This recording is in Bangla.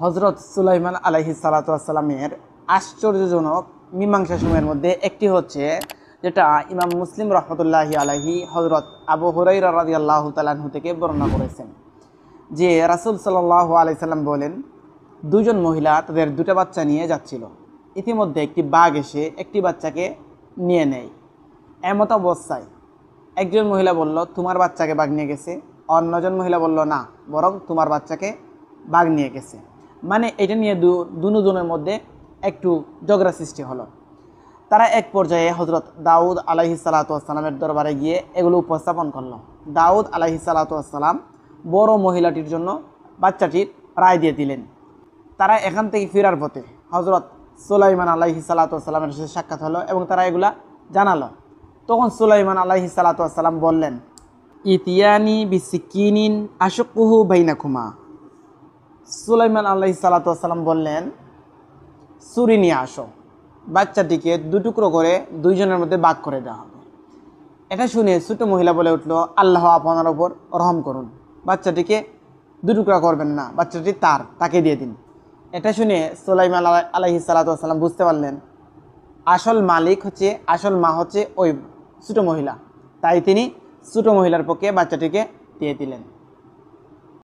হজরত সুলাইমান আলাইহিস সালাতু ওয়াস সালামের আশ্চর্যজনক মীমাংসা সময়ের মধ্যে একটি হচ্ছে যেটা ইমাম মুসলিম রহমতুল্লাহি আলাইহি হজরত আবু হুরাইরা রাদিয়াল্লাহু তাআলা আনহু থেকে বর্ণনা করেছেন যে রাসূল সাল্লাল্লাহু আলাইহি সাল্লাম বলেন, দুজন মহিলা তাদের দুটো বাচ্চা নিয়ে যাচ্ছিল। ইতিমধ্যে একটি বাঘ এসে একটি বাচ্চাকে নিয়ে নেয়। এমত অবস্থায় একজন মহিলা বলল, তোমার বাচ্চাকে বাঘ নিয়ে গেছে। অন্যজন মহিলা বলল, না, বরং তোমার বাচ্চাকে বাঘ নিয়ে গেছে। মানে এটা নিয়ে দুজনের মধ্যে একটু ঝগড়া সৃষ্টি হলো। তারা এক পর্যায়ে হজরত দাউদ আলাইহিস সালাতু ওয়াস সালামের দরবারে গিয়ে এগুলো উপস্থাপন করলো। দাউদ আলাইহিস সালাতু ওয়াস সালাম বড় মহিলাটির জন্য বাচ্চাটির রায় দিয়ে দিলেন। তারা এখান থেকে ফেরার পথে হজরত সুলাইমান আলাইহিস সালাতু ওয়াস সালামের সাথে সাক্ষাৎ হলো এবং তারা এগুলা জানালো। তখন সুলাইমান আলাইহিস সালাতু ওয়াস সালাম বললেন, ইতিয়ানি বিসিকিনিন আশকুহু বাইনাকুমা। সুলাইমান আলাইহিস সালাতু ওয়াস সালাম বললেন, ছুরি নিয়ে আসো, বাচ্চাটিকে দুটুকরো করে দুইজনের মধ্যে ভাগ করে দেওয়া হবে। এটা শুনে ছোট মহিলা বলে উঠল, আল্লাহ আপনার ওপর রহম করুন, বাচ্চাটিকে দুটুকরা করবেন না, বাচ্চাটি তাকে দিয়ে দিন। এটা শুনে সুলাইমান আলাইহিস সালাতু ওয়াস সালাম বুঝতে পারলেন আসল মা হচ্ছে ওই ছোট মহিলা, তাই তিনি ছোট মহিলার পক্ষে বাচ্চাটিকে দিয়ে দিলেন।